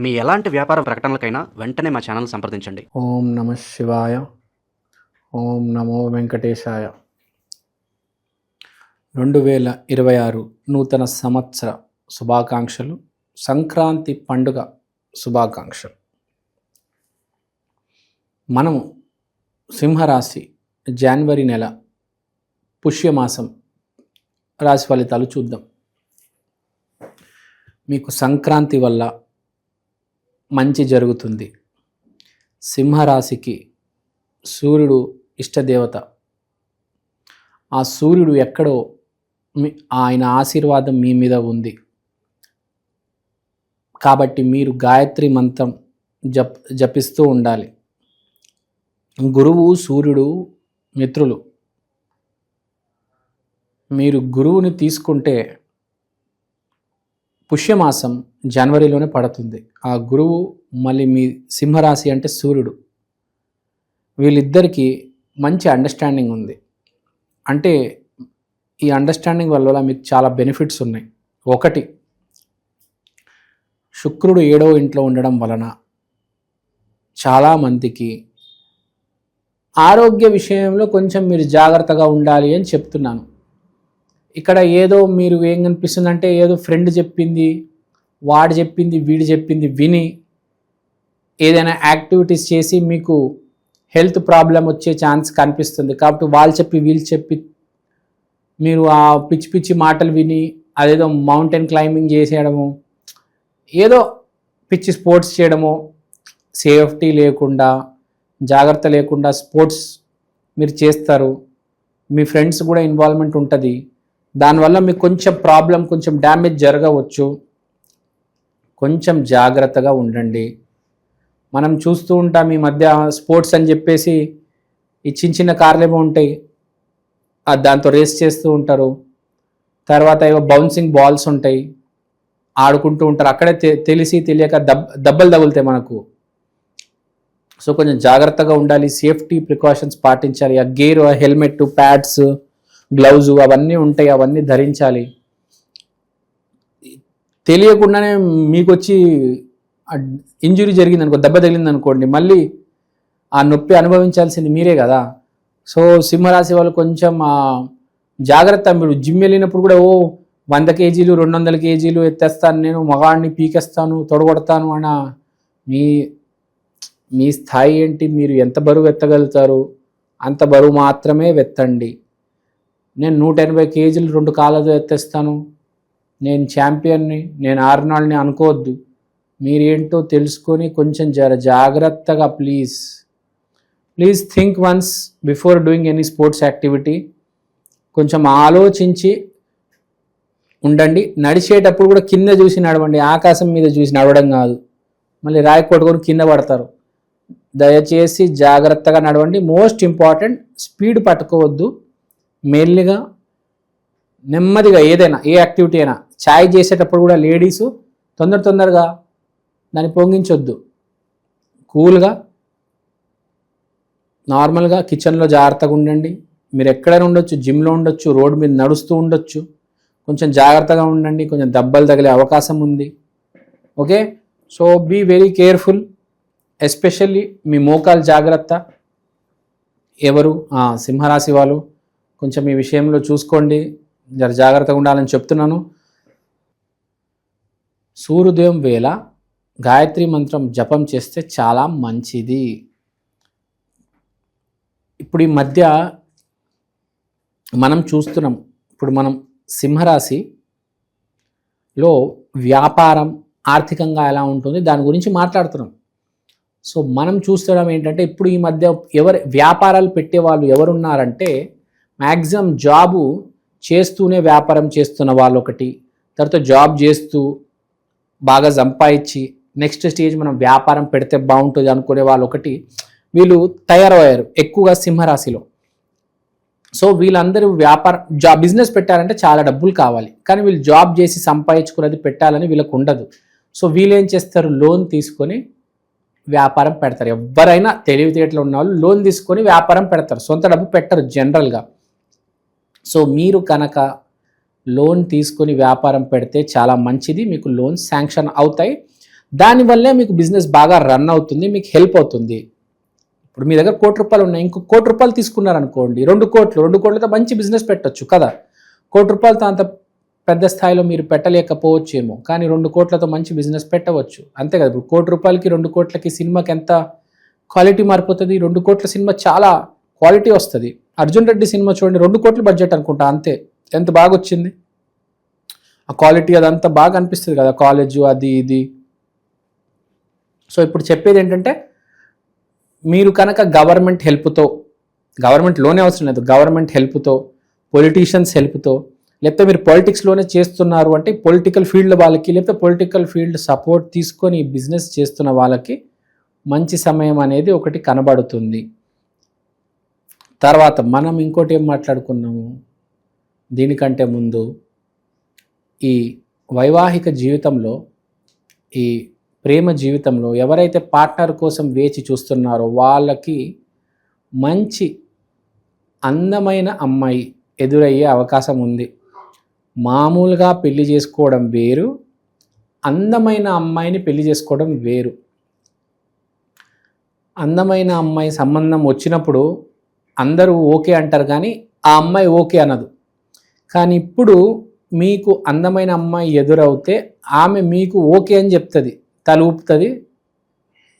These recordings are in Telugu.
మీ ఎలాంటి వ్యాపార ప్రకటనలకైనా వెంటనే మా ఛానల్ సంప్రదించండి. ఓం నమ శివాయ. ఓం నమో వెంకటేశాయ. 2026 నూతన సంవత్సర శుభాకాంక్షలు, సంక్రాంతి పండుగ శుభాకాంక్షలు. మనము సింహరాశి జనవరి నెల పుష్యమాసం రాశి ఫలితాలు చూద్దాం. మీకు సంక్రాంతి వల్ల మంచి జరుగుతుంది. సింహరాశికి సూర్యుడు ఇష్టదేవత. ఆ సూర్యుడు ఎక్కడో ఆయన ఆశీర్వాదం మీ మీద ఉంది కాబట్టి మీరు గాయత్రి మంత్రం జపిస్తూ ఉండాలి. గురువు సూర్యుడు మిత్రులు. మీరు గురువుని తీసుకుంటే పుష్యమాసం జనవరిలోనే పడుతుంది. ఆ గురువు మళ్ళీ మీ సింహరాశి అంటే సూర్యుడు. వీళ్ళిద్దరికీ మంచి అండర్స్టాండింగ్ ఉంది. అంటే ఈ అండర్స్టాండింగ్ వల్ల మీకు చాలా బెనిఫిట్స్ ఉన్నాయి. ఒకటి, శుక్రుడు 7వ ఇంట్లో ఉండడం వలన చాలామందికి ఆరోగ్య విషయంలో కొంచెం మీరు జాగ్రత్తగా ఉండాలి అని చెప్తున్నాను. ఇక్కడ ఏదో మీరు ఏం కనిపిస్తుందంటే ఏదో ఫ్రెండ్ చెప్పింది, వాడు చెప్పింది, వీడు చెప్పింది విని ఏదైనా యాక్టివిటీస్ చేసి మీకు హెల్త్ ప్రాబ్లం వచ్చే ఛాన్స్ కనిపిస్తుంది. కాబట్టి వాళ్ళు చెప్పి వీళ్ళు చెప్పి మీరు ఆ పిచ్చి పిచ్చి మాటలు విని అదేదో మౌంటైన్ క్లైంబింగ్ చేసేయడము, ఏదో పిచ్చి స్పోర్ట్స్ చేయడము, సేఫ్టీ లేకుండా జాగ్రత్త లేకుండా స్పోర్ట్స్ మీరు చేస్తారు. మీ ఫ్రెండ్స్ కూడా ఇన్వాల్వ్మెంట్ ఉంటుంది. దానివల్ల మీకు కొంచెం ప్రాబ్లం, కొంచెం డ్యామేజ్ జరగవచ్చు. కొంచెం జాగ్రత్తగా ఉండండి. మనం చూస్తూ ఉంటాం ఈ మధ్య స్పోర్ట్స్ అని చెప్పేసి ఈ చిన్న చిన్న కార్లు ఏమో ఉంటాయి, దాంతో రేస్ చేస్తూ ఉంటారు. తర్వాత ఏవో బౌన్సింగ్ బాల్స్ ఉంటాయి, ఆడుకుంటూ ఉంటారు. అక్కడే తెలిసి తెలియక దెబ్బలు తగులుతాయి మనకు. సో కొంచెం జాగ్రత్తగా ఉండాలి. సేఫ్టీ ప్రికాషన్స్ పాటించాలి. ఆ గేర్, హెల్మెట్, ప్యాడ్స్, గ్లౌజ్ అవన్నీ ఉంటాయి, అవన్నీ ధరించాలి. తెలియకుండానే మీకు వచ్చి ఇంజురీ జరిగింది అనుకో, దెబ్బ తగిలింది అనుకోండి, మళ్ళీ ఆ నొప్పి అనుభవించాల్సింది మీరే కదా. సో సింహరాశి వాళ్ళు కొంచెం జాగ్రత్త. మీరు జిమ్ వెళ్ళినప్పుడు కూడా 100 కేజీలు 200 కేజీలు ఎత్తేస్తాను, నేను మగాడిని పీకేస్తాను, తొడగొడతాను అన్న మీ స్థాయి ఏంటి? మీరు ఎంత బరువు ఎత్తగలుగుతారు అంత బరువు మాత్రమే ఎత్తండి. నేను 180 కేజీలు 2 కాళ్ళతో ఎత్తేస్తాను, నేను ఛాంపియన్ని, నేను ఆర్నాల్డ్ని అనుకోవద్దు. మీరేంటో తెలుసుకొని కొంచెం జాగ్రత్తగా please think once before doing any sports activity. కొంచెం ఆలోచించి ఉండండి. నడిచేటప్పుడు కూడా కింద చూసి నడవండి, ఆకాశం మీద చూసి నడవడం కాదు. మళ్ళీ రాయి కొట్టుకొని కింద పడతారు. దయచేసి జాగ్రత్తగా నడవండి. మోస్ట్ ఇంపార్టెంట్, స్పీడ్ పట్టుకోవద్దు. మెల్లిగా నెమ్మదిగా ఏదైనా ఏ యాక్టివిటీ అయినా, ఛాయ్ చేసేటప్పుడు కూడా లేడీసు తొందరగా దాన్ని పొంగించొద్దు. కూల్గా నార్మల్గా కిచెన్లో జాగ్రత్తగా ఉండండి. మీరు ఎక్కడైనా ఉండొచ్చు, జిమ్లో ఉండొచ్చు, రోడ్డు మీద నడుస్తూ ఉండొచ్చు. కొంచెం జాగ్రత్తగా ఉండండి. కొంచెం దెబ్బలు తగిలే అవకాశం ఉంది. Okay, so be very careful. Especially మీ మోకాలు జాగ్రత్త. ఎవరు సింహరాశి వాళ్ళు కొంచెం ఈ విషయంలో చూసుకోండి, జాగ్రత్తగా ఉండాలని చెప్తున్నాను. సూర్యోదయం వేళ గాయత్రి మంత్రం జపం చేస్తే చాలా మంచిది. ఇప్పుడు ఈ మధ్య మనం చూస్తున్నాం, ఇప్పుడు మనం సింహరాశిలో వ్యాపారం ఆర్థికంగా ఎలా ఉంటుంది దాని గురించి మాట్లాడుతున్నాం. సో మనం చూస్తడం ఏంటంటే, ఇప్పుడు ఈ మధ్య వ్యాపారాలు పెట్టే వాళ్ళు ఎవరున్నారంటే మ్యాక్సిమం జాబు చేస్తూనే వ్యాపారం చేస్తున్న వాళ్ళు ఒకటి, తర్వాత జాబ్ చేస్తూ బాగా సంపాదించి నెక్స్ట్ స్టేజ్ మనం వ్యాపారం పెడితే బాగుంటుంది అనుకునే వాళ్ళు ఒకటి, వీళ్ళు తయారయ్యారు ఎక్కువగా సింహరాశిలో. సో వీళ్ళందరూ బిజినెస్ పెట్టాలంటే చాలా డబ్బులు కావాలి, కానీ వీళ్ళు జాబ్ చేసి సంపాదించుకున్నది పెట్టాలని వీళ్ళకు ఉండదు. సో వీళ్ళు ఏం చేస్తారు, లోన్ తీసుకొని వ్యాపారం పెడతారు. ఎవరైనా తెలివితేటలు ఉన్న వాళ్ళు లోన్ తీసుకొని వ్యాపారం పెడతారు, సొంత డబ్బు పెట్టరు జనరల్గా. సో మీరు కనుక లోన్ తీసుకొని వ్యాపారం పెడితే చాలా మంచిది, మీకు లోన్ శాంక్షన్ అవుతాయి. దానివల్లే మీకు బిజినెస్ బాగా రన్ అవుతుంది, మీకు హెల్ప్ అవుతుంది. ఇప్పుడు మీ దగ్గర ₹1,00,00,000 ఉన్నాయి, ఇంకో ₹1,00,00,000 తీసుకున్నారనుకోండి, 2 కోట్లతో మంచి బిజినెస్ పెట్టొచ్చు కదా. ₹1,00,00,000తో అంత పెద్ద స్థాయిలో మీరు పెట్టలేకపోవచ్చేమో, కానీ 2 కోట్లతో మంచి బిజినెస్ పెట్టవచ్చు, అంతే కదా. ఇప్పుడు ₹1,00,00,000కి 2 కోట్లకి సినిమాకి ఎంత క్వాలిటీ మారిపోతుంది. 2 కోట్ల సినిమా చాలా క్వాలిటీ వస్తుంది. అర్జున్ రెడ్డి సినిమా చూడండి, 2 కోట్ల బడ్జెట్ అనుకుంటా, అంతే, ఎంత బాగా వచ్చింది. ఆ క్వాలిటీ అదంతా బాగా అనిపిస్తుంది కదా, కాలేజు అది ఇది. సో ఇప్పుడు చెప్పేది ఏంటంటే, మీరు కనుక గవర్నమెంట్ లోనే అవసరం లేదు, గవర్నమెంట్ హెల్ప్తో, పొలిటీషియన్స్ హెల్ప్తో, లేకపోతే మీరు పాలిటిక్స్లోనే చేస్తున్నారు అంటే పొలిటికల్ ఫీల్డ్ వాళ్ళకి, లేకపోతే పొలిటికల్ ఫీల్డ్ సపోర్ట్ తీసుకొని బిజినెస్ చేస్తున్న వాళ్ళకి మంచి సమయం అనేది ఒకటి కనబడుతుంది. తర్వాత మనం ఇంకోటి ఏం మాట్లాడుకున్నాము దీనికంటే ముందు, ఈ వైవాహిక జీవితంలో, ఈ ప్రేమ జీవితంలో ఎవరైతే పార్ట్నర్ కోసం వేచి చూస్తున్నారో వాళ్ళకి మంచి అందమైన అమ్మాయి ఎదురయ్యే అవకాశం ఉంది. మామూలుగా పెళ్లి చేసుకోవడం వేరు, అందమైన అమ్మాయిని పెళ్లి చేసుకోవడం వేరు. అందమైన అమ్మాయి సంబంధం వచ్చినప్పుడు అందరూ ఓకే అంటారు, కానీ ఆ అమ్మాయి ఓకే అనదు. కానీ ఇప్పుడు మీకు అందమైన అమ్మాయి ఎదురవుతే ఆమె మీకు ఓకే అని చెప్తుంది, తల ఊపుతుంది,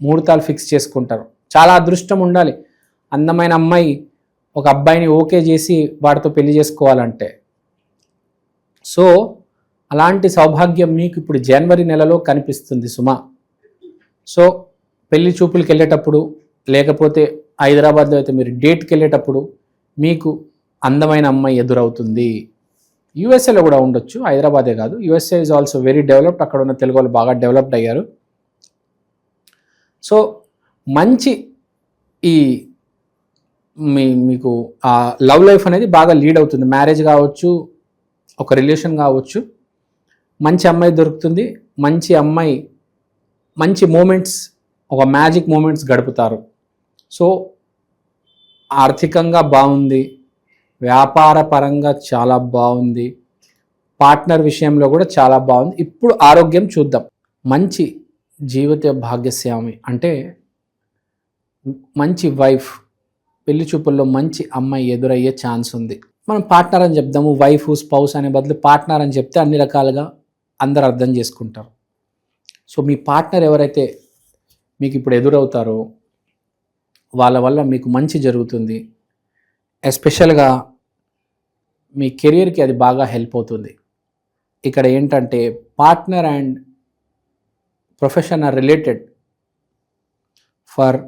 ముహూర్తాలు ఫిక్స్ చేసుకుంటారు. చాలా అదృష్టం ఉండాలి అందమైన అమ్మాయి ఒక అబ్బాయిని ఓకే చేసి వాడితో పెళ్లి చేసుకోవాలంటే. సో అలాంటి సౌభాగ్యం మీకు ఇప్పుడు జనవరి నెలలో కనిపిస్తుంది సుమా. సో పెళ్లి చూపులకు వెళ్ళేటప్పుడు, లేకపోతే హైదరాబాద్లో అయితే మీరు డేట్కి వెళ్ళేటప్పుడు మీకు అందమైన అమ్మాయి ఎదురవుతుంది. యూఎస్ఏలో కూడా ఉండొచ్చు, హైదరాబాదే కాదు. USA is also very developed, అక్కడ ఉన్న తెలుగు వాళ్ళు బాగా డెవలప్డ్ అయ్యారు. సో మంచి ఈ మీకు ఆ లవ్ లైఫ్ అనేది బాగా లీడ్ అవుతుంది. మ్యారేజ్ కావచ్చు, ఒక రిలేషన్ కావచ్చు, మంచి అమ్మాయి దొరుకుతుంది. మంచి అమ్మాయి మంచి మూమెంట్స్, ఒక మ్యాజిక్ మూమెంట్స్ గడుపుతారు. సో ఆర్థికంగా బాగుంది, వ్యాపార పరంగా చాలా బాగుంది, పార్ట్నర్ విషయంలో కూడా చాలా బాగుంది. ఇప్పుడు ఆరోగ్యం చూద్దాం. మంచి జీవిత భాగ్యస్వామి అంటే మంచి వైఫ్, పెళ్లి చూపుల్లో మంచి అమ్మాయి ఎదురయ్యే ఛాన్స్ ఉంది. మనం పార్ట్నర్ అని చెప్దాము, వైఫ్ స్పౌస్ అనే బదులు పార్ట్నర్ అని చెప్తే అన్ని రకాలుగా అందరు అర్థం చేసుకుంటారు. సో మీ పార్ట్నర్ ఎవరైతే మీకు ఇప్పుడు ఎదురవుతారో వాళ్ళ వల్ల మీకు మంచి జరుగుతుంది. ఎస్పెషల్గా మీ కెరియర్కి అది బాగా హెల్ప్ అవుతుంది. ఇక్కడ ఏంటంటే partner and profession are related for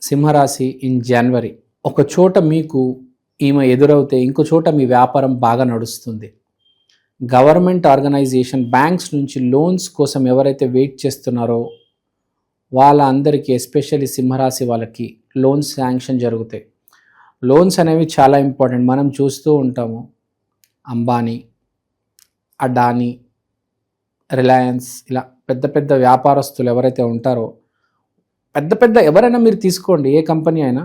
సింహరాశి ఇన్ జనవరి. ఒక చోట మీకు ఈమె ఎదురవుతే ఇంకో చోట మీ వ్యాపారం బాగా నడుస్తుంది. గవర్నమెంట్ ఆర్గనైజేషన్, బ్యాంక్స్ నుంచి లోన్స్ కోసం ఎవరైతే వెయిట్ చేస్తున్నారో వాళ్ళ అందరికీ, ఎస్పెషల్లీ సింహరాశి వాళ్ళకి లోన్స్ శాంక్షన్ జరుగుతాయి. లోన్స్ అనేవి చాలా ఇంపార్టెంట్. మనం చూస్తూ ఉంటాము అంబానీ, అడానీ, రిలయన్స్, ఇలా పెద్ద పెద్ద వ్యాపారస్తులు ఎవరైతే ఉంటారో, పెద్ద ఎవరైనా మీరు తీసుకోండి, ఏ కంపెనీ అయినా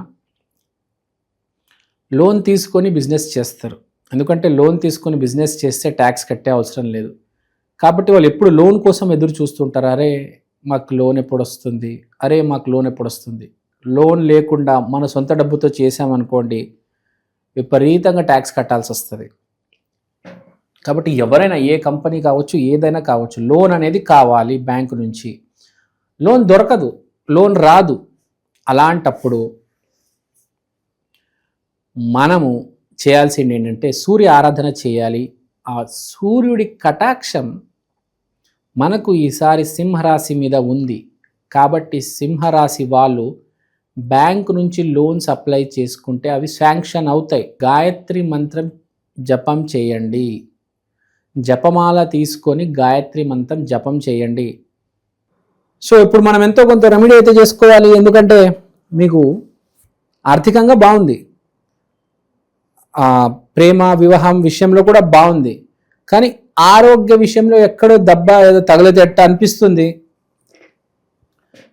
లోన్ తీసుకొని బిజినెస్ చేస్తారు. ఎందుకంటే లోన్ తీసుకొని బిజినెస్ చేస్తే ట్యాక్స్ కట్టే అవసరం లేదు. కాబట్టి వాళ్ళు ఎప్పుడు లోన్ కోసం ఎదురు చూస్తుంటారు. అరే మాకు లోన్ ఎప్పుడు వస్తుంది, లోన్ లేకుండా మన సొంత డబ్బుతో చేసామనుకోండి విపరీతంగా ట్యాక్స్ కట్టాల్సి వస్తుంది. కాబట్టి ఎవరైనా, ఏ కంపెనీ కావచ్చు, ఏదైనా కావచ్చు, లోన్ అనేది కావాలి బ్యాంకు నుంచి. లోన్ దొరకదు, లోన్ రాదు. అలాంటప్పుడు మనము చేయాల్సింది ఏంటంటే సూర్య ఆరాధన చేయాలి. ఆ సూర్యుడి కటాక్షం మనకు ఈసారి సింహరాశి మీద ఉంది. కాబట్టి సింహరాశి వాళ్ళు బ్యాంకు నుంచి లోన్స్ అప్లై చేసుకుంటే అవి శాంక్షన్ అవుతాయి. గాయత్రి మంత్రం జపం చేయండి, జపమాల తీసుకొని గాయత్రి మంత్రం జపం చేయండి. సో ఇప్పుడు మనం ఎంతో కొంత రెమెడీ అయితే చేసుకోవాలి. ఎందుకంటే మీకు ఆర్థికంగా బాగుంది, ప్రేమ వివాహం విషయంలో కూడా బాగుంది, కానీ ఆరోగ్య విషయంలో ఎక్కడో దెబ్బ ఏదో తగలదట్ట అనిపిస్తుంది.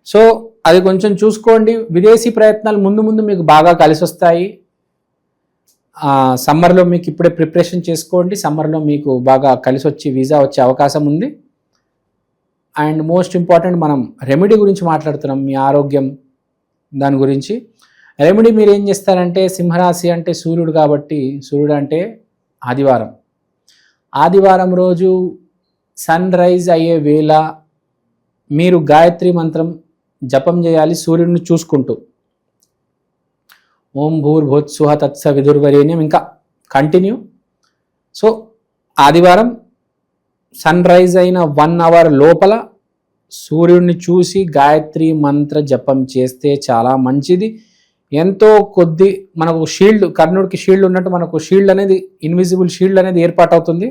సో అది కొంచెం చూసుకోండి. విదేశీ ప్రయత్నాలు ముందు మీకు బాగా కలిసి వస్తాయి. సమ్మర్లో మీకు ఇప్పుడే ప్రిపరేషన్ చేసుకోండి. సమ్మర్లో మీకు బాగా కలిసి వచ్చి వీసా వచ్చే అవకాశం ఉంది. అండ్ మోస్ట్ ఇంపార్టెంట్ మనం రెమెడీ గురించి మాట్లాడుతున్నాం, మీ ఆరోగ్యం దాని గురించి. రెమెడీ మీరు ఏం చేస్తారంటే, సింహరాశి అంటే సూర్యుడు కాబట్టి, సూర్యుడు అంటే ఆదివారం రోజు సన్ రైజ్ అయ్యే వేళ మీరు గాయత్రి మంత్రం జపం చేయాలి సూర్యుడిని చూసుకుంటూ. ఓం భూర్భువస్సుః తత్సవితుర్వరేణ్యం, ఇంకా కంటిన్యూ. సో ఆదివారం సన్ రైజ్ అయిన 1 అవర్ లోపల సూర్యుడిని చూసి గాయత్రి మంత్ర జపం చేస్తే చాలా మంచిది. ఎంతో కొద్ది మనకు షీల్డ్, కర్ణుడికి షీల్డ్ ఉన్నట్టు మనకు షీల్డ్ అనేది, ఇన్విజిబుల్ షీల్డ్ అనేది ఏర్పాటవుతుంది.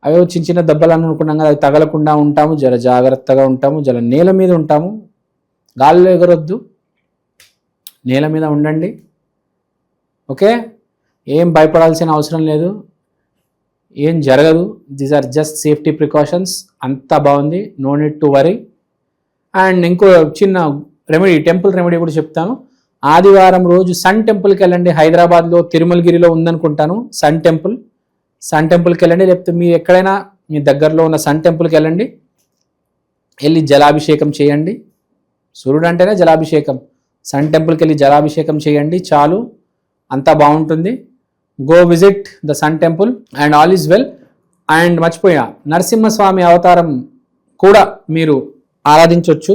అవి చిన్న చిన్న దెబ్బలు అనుకున్నాం కదా, అవి తగలకుండా ఉంటాము, జర జాగ్రత్తగా ఉంటాము, జర నేల మీద ఉంటాము, గాల్లో ఎగరొద్దు, నేల మీద ఉండండి. ఓకే, ఏం భయపడాల్సిన అవసరం లేదు, ఏం జరగదు. These are just safety precautions. అంతా బాగుంది, no need to worry. And ఇంకో చిన్న రెమెడీ, టెంపుల్ రెమెడీ కూడా చెప్తాను. ఆదివారం రోజు సన్ టెంపుల్కి వెళ్ళండి. హైదరాబాద్లో తిరుమలగిరిలో ఉందనుకుంటాను సన్ టెంపుల్కి వెళ్ళండి, లేకపోతే మీరు ఎక్కడైనా మీ దగ్గరలో ఉన్న సన్ టెంపుల్కి వెళ్ళండి. వెళ్ళి జలాభిషేకం చేయండి. సూర్యుడు అంటేనే జలాభిషేకం. సన్ టెంపుల్కి వెళ్ళి జలాభిషేకం చేయండి, చాలు, అంతా బాగుంటుంది. Go visit the sun temple and all is well. And మర్చిపోయా, నరసింహస్వామి అవతారం కూడా మీరు ఆరాధించవచ్చు.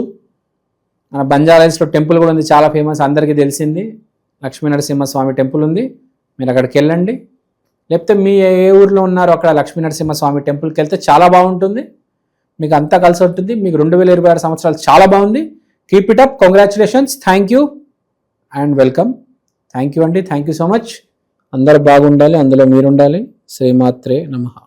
మన బంజారాహిల్స్లో టెంపుల్ కూడా ఉంది, చాలా ఫేమస్, అందరికీ తెలిసింది. లక్ష్మీ నరసింహస్వామి టెంపుల్ ఉంది, మీరు అక్కడికి వెళ్ళండి. లేకపోతే మీ ఏ ఊర్లో ఉన్నారో అక్కడ లక్ష్మీ నరసింహస్వామి టెంపుల్కి వెళ్తే చాలా బాగుంటుంది, మీకు అంతా కలిసి ఉంటుంది. మీకు 2026 సంవత్సరాలు చాలా బాగుంది. Keep it up, congratulations, thank you and welcome. Thank you అండి, థ్యాంక్ యూ సో మచ్. అందరూ బాగుండాలి, అందులో మీరు ఉండాలి. శ్రీమాత్రే నమః.